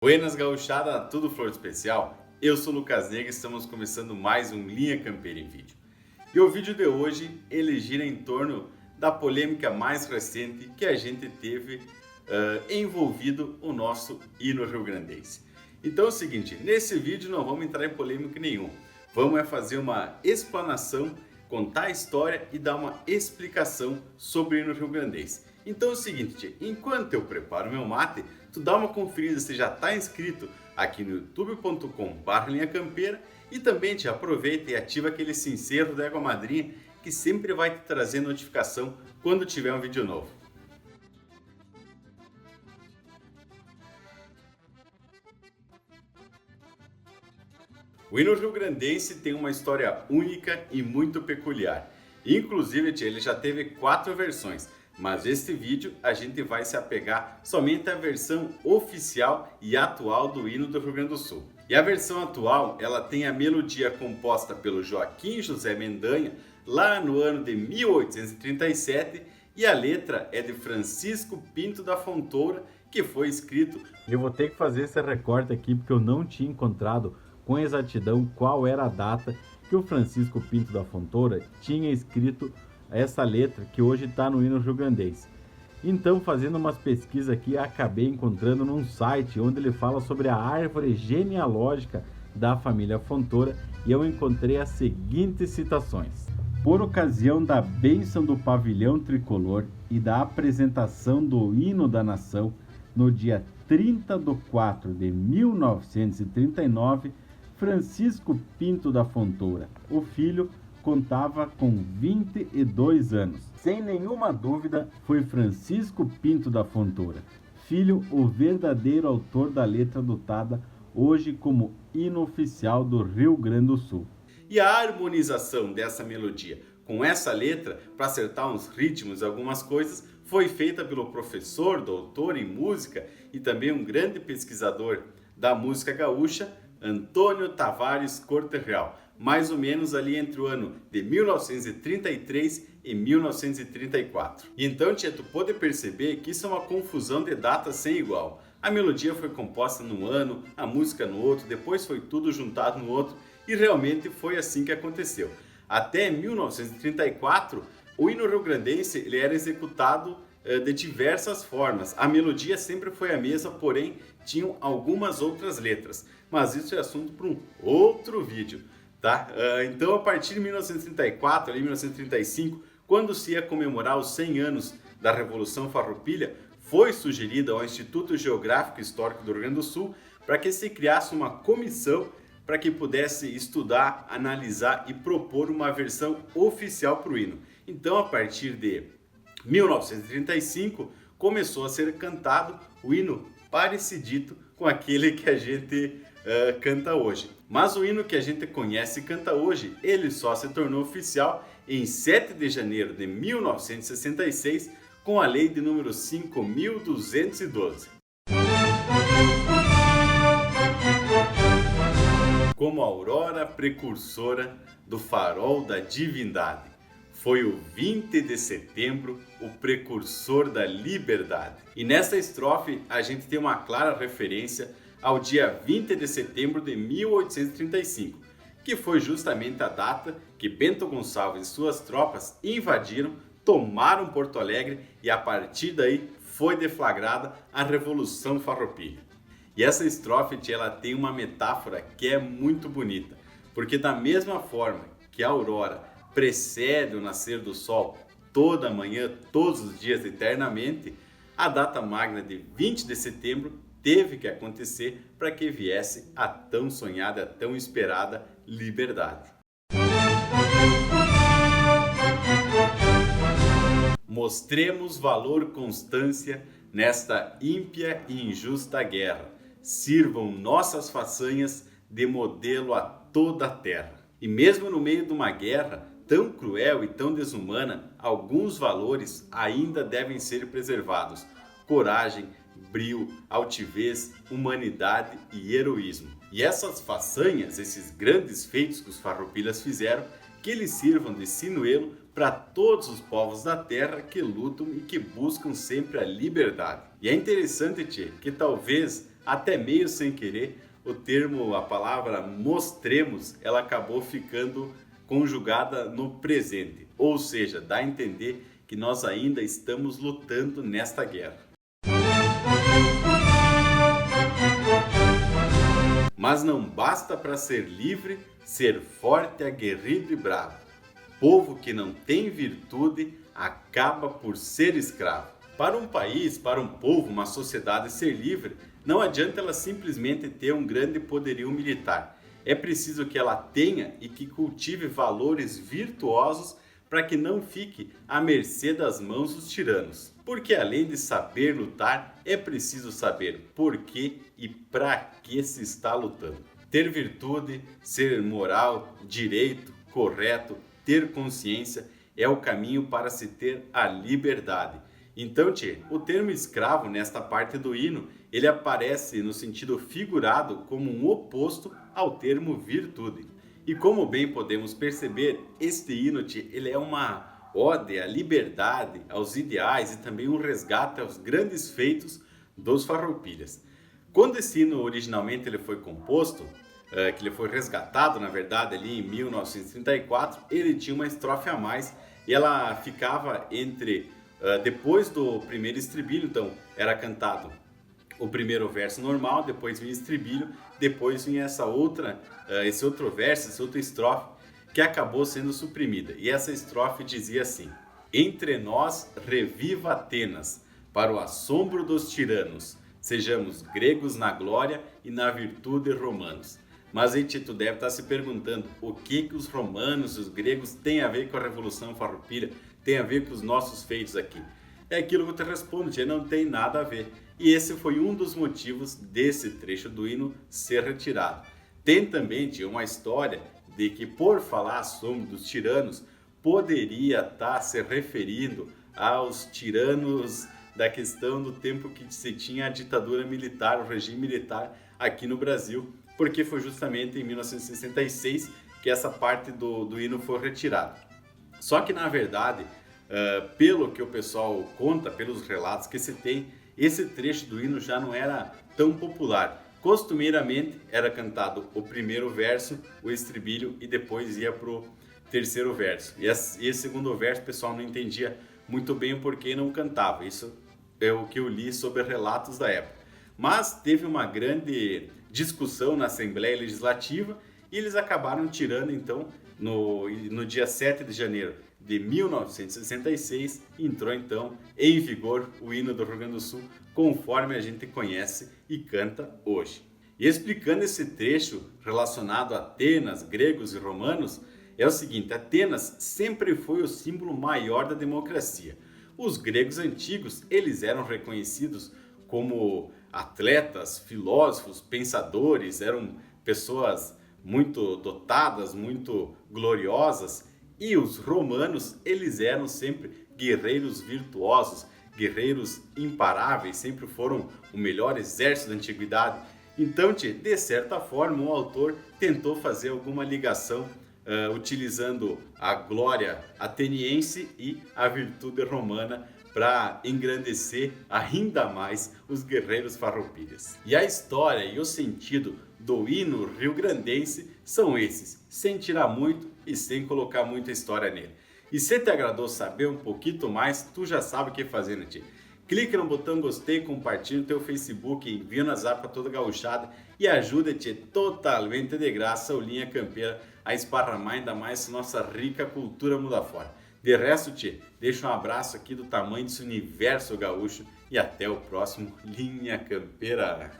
Buenas gauchada, tudo flor especial? Eu sou o Lucas Nega e estamos começando mais um Linha Campeira em vídeo. E o vídeo de hoje ele gira em torno da polêmica mais recente que a gente teve envolvido o nosso hino rio-grandense. Então é o seguinte, nesse vídeo não vamos entrar em polêmica nenhuma, vamos fazer uma explanação, contar a história e dar uma explicação sobre o hino rio-grandense. Então é o seguinte, enquanto eu preparo meu mate, tu dá uma conferida se já está inscrito aqui no youtube.com/linhacampeira e também te aproveita e ativa aquele sincero da Égua Madrinha que sempre vai te trazer notificação quando tiver um vídeo novo. O hino rio-grandense tem uma história única e muito peculiar. Inclusive, ele já teve 4 versões. Mas neste vídeo a gente vai se apegar somente à versão oficial e atual do hino do Rio Grande do Sul. E a versão atual, ela tem a melodia composta pelo Joaquim José Mendanha, lá no ano de 1837, e a letra é de Francisco Pinto da Fontoura, que foi escrito... Eu vou ter que fazer esse recorte aqui porque eu não tinha encontrado com exatidão qual era a data que o Francisco Pinto da Fontoura tinha escrito essa letra que hoje está no hino rio-grandense. Então, fazendo umas pesquisas aqui, acabei encontrando num site onde ele fala sobre a árvore genealógica da família Fontoura e eu encontrei as seguintes citações. Por ocasião da bênção do pavilhão tricolor e da apresentação do hino da nação, no dia 30/4/1939, Francisco Pinto da Fontoura, o filho, contava com 22 anos. Sem nenhuma dúvida, foi Francisco Pinto da Fontoura, filho, o verdadeiro autor da letra adotada hoje como hino oficial do Rio Grande do Sul. E a harmonização dessa melodia com essa letra, para acertar uns ritmos e algumas coisas, foi feita pelo professor, doutor em música e também um grande pesquisador da música gaúcha, Antônio Tavares Corte Real, mais ou menos ali entre o ano de 1933 e 1934. Então, tia, tu pode perceber que isso é uma confusão de datas sem igual. A melodia foi composta num ano, a música no outro, depois foi tudo juntado no outro e realmente foi assim que aconteceu. Até 1934, o hino rio-grandense ele era executado de diversas formas. A melodia sempre foi a mesma, porém tinham algumas outras letras. Mas isso é assunto para um outro vídeo. Tá? Então, a partir de 1934, ali 1935, quando se ia comemorar os 100 anos da Revolução Farroupilha, foi sugerida ao Instituto Geográfico e Histórico do Rio Grande do Sul para que se criasse uma comissão para que pudesse estudar, analisar e propor uma versão oficial para o hino. Então, a partir de 1935, começou a ser cantado o hino parecidito com aquele que a gente canta hoje. Mas o hino que a gente conhece e canta hoje, ele só se tornou oficial em 7 de janeiro de 1966, com a lei de número 5.212. Como aurora precursora do farol da divindade, foi o 20 de setembro o precursor da liberdade. E nessa estrofe a gente tem uma clara referência ao dia 20 de setembro de 1835, que foi justamente a data que Bento Gonçalves e suas tropas invadiram, tomaram Porto Alegre e a partir daí foi deflagrada a Revolução Farroupilha. E essa estrofe ela tem uma metáfora que é muito bonita, porque da mesma forma que a aurora precede o nascer do sol toda manhã, todos os dias eternamente, a data magna de 20 de setembro teve que acontecer para que viesse a tão sonhada, a tão esperada liberdade. Mostremos valor constância nesta ímpia e injusta guerra. Sirvam nossas façanhas de modelo a toda a terra. E mesmo no meio de uma guerra tão cruel e tão desumana, alguns valores ainda devem ser preservados. Coragem, brio, altivez, humanidade e heroísmo. E essas façanhas, esses grandes feitos que os farroupilhas fizeram, que eles sirvam de sinuelo para todos os povos da terra que lutam e que buscam sempre a liberdade. E é interessante, tchê, que talvez até meio sem querer, o termo, a palavra mostremos, ela acabou ficando conjugada no presente, ou seja, dá a entender que nós ainda estamos lutando nesta guerra. Mas não basta para ser livre, ser forte, aguerrido e bravo. Povo que não tem virtude acaba por ser escravo. Para um país, para um povo, uma sociedade ser livre, não adianta ela simplesmente ter um grande poderio militar. É preciso que ela tenha e que cultive valores virtuosos para que não fique à mercê das mãos dos tiranos. Porque além de saber lutar, é preciso saber por que e para que se está lutando. Ter virtude, ser moral, direito, correto, ter consciência é o caminho para se ter a liberdade. Então, o termo escravo nesta parte do hino, ele aparece no sentido figurado como um oposto ao termo virtude. E como bem podemos perceber, este hino, ele é uma ode à liberdade, aos ideais e também um resgate aos grandes feitos dos farroupilhas. Quando esse hino originalmente ele foi composto, que ele foi resgatado, na verdade, ali em 1934, ele tinha uma estrofe a mais e ela ficava entre, depois do primeiro estribilho, então era cantado o primeiro verso normal, depois vinha estribilho, depois vinha esse outro verso, essa outra estrofe, que acabou sendo suprimida. E essa estrofe dizia assim: entre nós reviva Atenas, para o assombro dos tiranos, sejamos gregos na glória e na virtude romanos. Mas aí tu deve estar se perguntando o que os romanos, os gregos têm a ver com a Revolução Farroupilha, tem a ver com os nossos feitos aqui. É aquilo que eu te respondo, não tem nada a ver. E esse foi um dos motivos desse trecho do hino ser retirado. Tem também uma história de que, por falar sobre dos tiranos, poderia estar se referindo aos tiranos da questão do tempo que se tinha a ditadura militar, o regime militar aqui no Brasil, porque foi justamente em 1966 que essa parte do hino foi retirada. Só que, na verdade, pelo que o pessoal conta, pelos relatos que se tem, esse trecho do hino já não era tão popular. Costumeiramente era cantado o primeiro verso, o estribilho, e depois ia para o terceiro verso. E esse segundo verso o pessoal não entendia muito bem o porquê não cantava. Isso é o que eu li sobre relatos da época. Mas teve uma grande discussão na Assembleia Legislativa e eles acabaram tirando, então, no dia 7 de janeiro de 1966, entrou então em vigor o hino do Rio Grande do Sul, conforme a gente conhece e canta hoje. E explicando esse trecho relacionado a Atenas, gregos e romanos, é o seguinte: Atenas sempre foi o símbolo maior da democracia. Os gregos antigos, eles eram reconhecidos como atletas, filósofos, pensadores, eram pessoas muito dotadas, muito gloriosas. E os romanos, eles eram sempre guerreiros virtuosos, guerreiros imparáveis, sempre foram o melhor exército da antiguidade. Então, de certa forma, o autor tentou fazer alguma ligação utilizando a glória ateniense e a virtude romana para engrandecer ainda mais os guerreiros farroupilhas. E a história e o sentido do hino rio-grandense são esses, sem tirar muito e sem colocar muita história nele. E se te agradou saber um pouquinho mais, tu já sabe o que fazer, né, tio? Clique no botão gostei, compartilha no teu Facebook, envia no WhatsApp para toda a gauchada e ajuda-te totalmente de graça o Linha Campeira a esparramar ainda mais nossa rica cultura mundo afora. De resto, deixa um abraço aqui do tamanho desse universo gaúcho e até o próximo Linha Campeira.